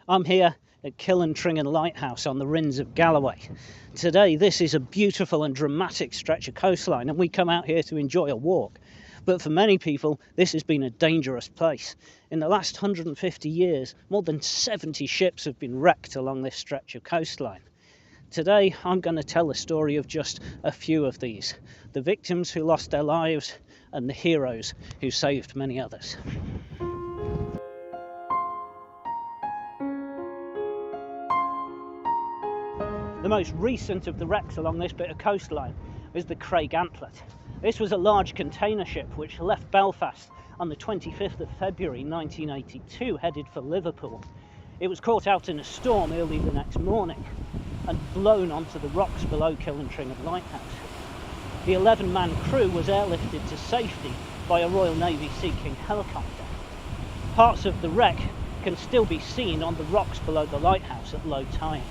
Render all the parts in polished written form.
I'm here at Killantringan Lighthouse on the Rhins of Galloway. Today this is a beautiful and dramatic stretch of coastline and we come out here to enjoy a walk. But for many people this has been a dangerous place. In the last 150 years more than 70 ships have been wrecked along this stretch of coastline. Today I'm going to tell the story of just a few of these. The victims who lost their lives and the heroes who saved many others. The most recent of the wrecks along this bit of coastline is the Craig Antlet. This was a large container ship which left Belfast on the 25th of February 1982 headed for Liverpool. It was caught out in a storm early the next morning and blown onto the rocks below Killantringan Lighthouse. The 11-man crew was airlifted to safety by a Royal Navy Sea King helicopter. Parts of the wreck can still be seen on the rocks below the lighthouse at low tide.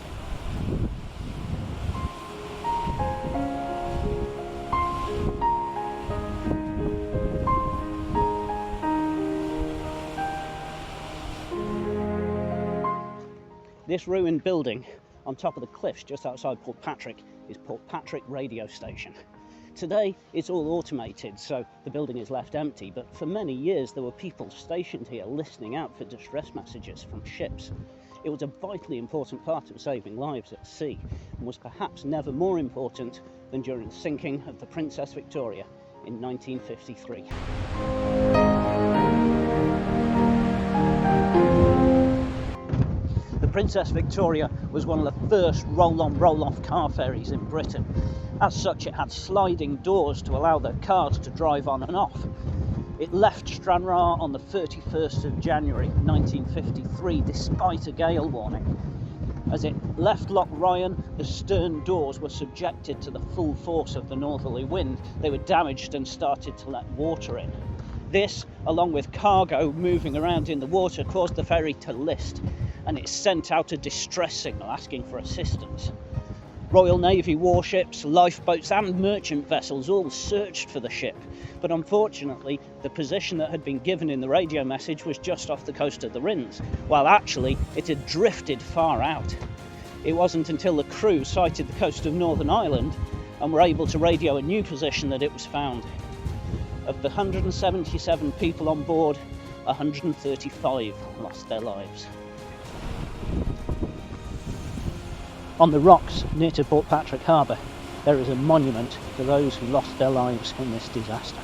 This ruined building on top of the cliffs just outside Portpatrick is Portpatrick radio station. Today it's all automated, so the building is left empty, but for many years there were people stationed here listening out for distress messages from ships. It was a vitally important part of saving lives at sea and was perhaps never more important than during the sinking of the Princess Victoria in 1953. The Princess Victoria was one of the first roll-on, roll-off car ferries in Britain. As such, it had sliding doors to allow the cars to drive on and off. It left Stranraer on the 31st of January 1953 despite a gale warning. As it left Loch Orion, the stern doors were subjected to the full force of the northerly wind. They were damaged and started to let water in. This, along with cargo moving around in the water, caused the ferry to list, and it sent out a distress signal asking for assistance. Royal Navy warships, lifeboats and merchant vessels all searched for the ship, but unfortunately the position that had been given in the radio message was just off the coast of the Rhins, while actually it had drifted far out. It wasn't until the crew sighted the coast of Northern Ireland and were able to radio a new position that it was found. Of the 177 people on board, 135 lost their lives. On the rocks near to Portpatrick Harbour, there is a monument to those who lost their lives in this disaster.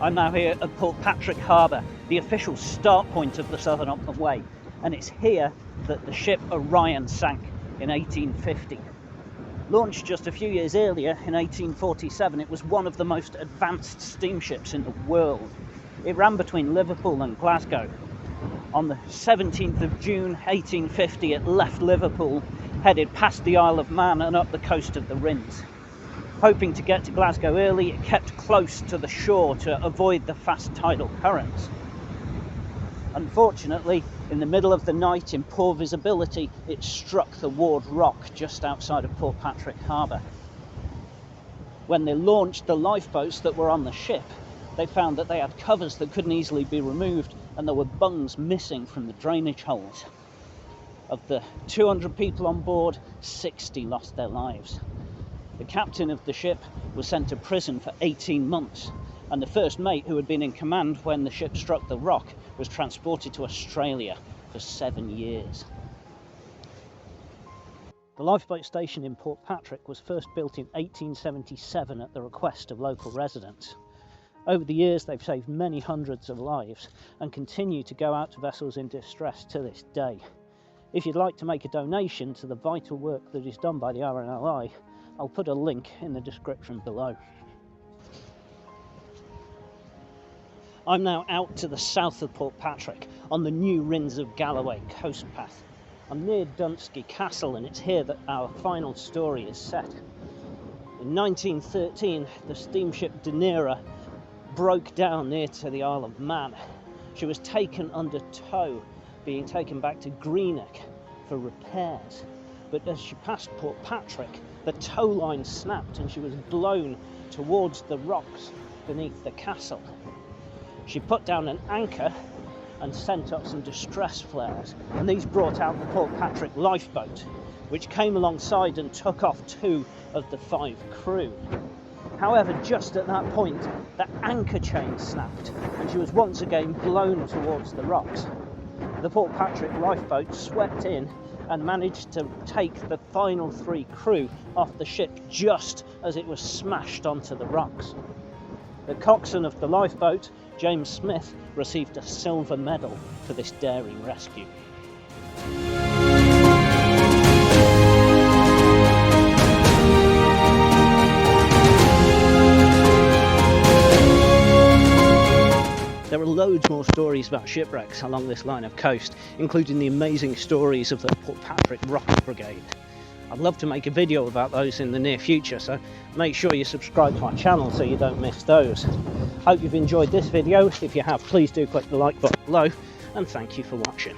I'm now here at Portpatrick Harbour, the official start point of the Southern Upland Way, and it's here that the ship Orion sank in 1850. Launched just a few years earlier in 1847, it was one of the most advanced steamships in the world. It ran between Liverpool and Glasgow. On the 17th of June 1850 it left Liverpool, headed past the Isle of Man and up the coast of the Rhins. Hoping to get to Glasgow early, it kept close to the shore to avoid the fast tidal currents. Unfortunately, in the middle of the night in poor visibility, it struck the Ward Rock just outside of Portpatrick Harbour. When they launched the lifeboats that were on the ship, they found that they had covers that couldn't easily be removed and there were bungs missing from the drainage holes. Of the 200 people on board, 60 lost their lives. The captain of the ship was sent to prison for 18 months and the first mate, who had been in command when the ship struck the rock, was transported to Australia for 7 years. The lifeboat station in Portpatrick was first built in 1877 at the request of local residents. Over the years they've saved many hundreds of lives and continue to go out to vessels in distress to this day. If you'd like to make a donation to the vital work that is done by the RNLI, I'll put a link in the description below. I'm now out to the south of Portpatrick on the new Rhins of Galloway coast path. I'm near Dunstey Castle and it's here that our final story is set. In 1913 the steamship Daira broke down near to the Isle of Man. She was taken under tow, being taken back to Greenock for repairs. But as she passed Portpatrick, the tow line snapped and she was blown towards the rocks beneath the castle. She put down an anchor and sent up some distress flares, and these brought out the Portpatrick lifeboat, which came alongside and took off 2 of the 5 crew. However, just at that point, the anchor chain snapped, and she was once again blown towards the rocks. The Portpatrick lifeboat swept in and managed to take the final 3 crew off the ship just as it was smashed onto the rocks. The coxswain of the lifeboat, James Smith, received a silver medal for this daring rescue. There are loads more stories about shipwrecks along this line of coast, including the amazing stories of the Portpatrick Rocket Brigade. I'd love to make a video about those in the near future, so make sure you subscribe to my channel so you don't miss those. Hope you've enjoyed this video. If you have, please do click the like button below, and thank you for watching.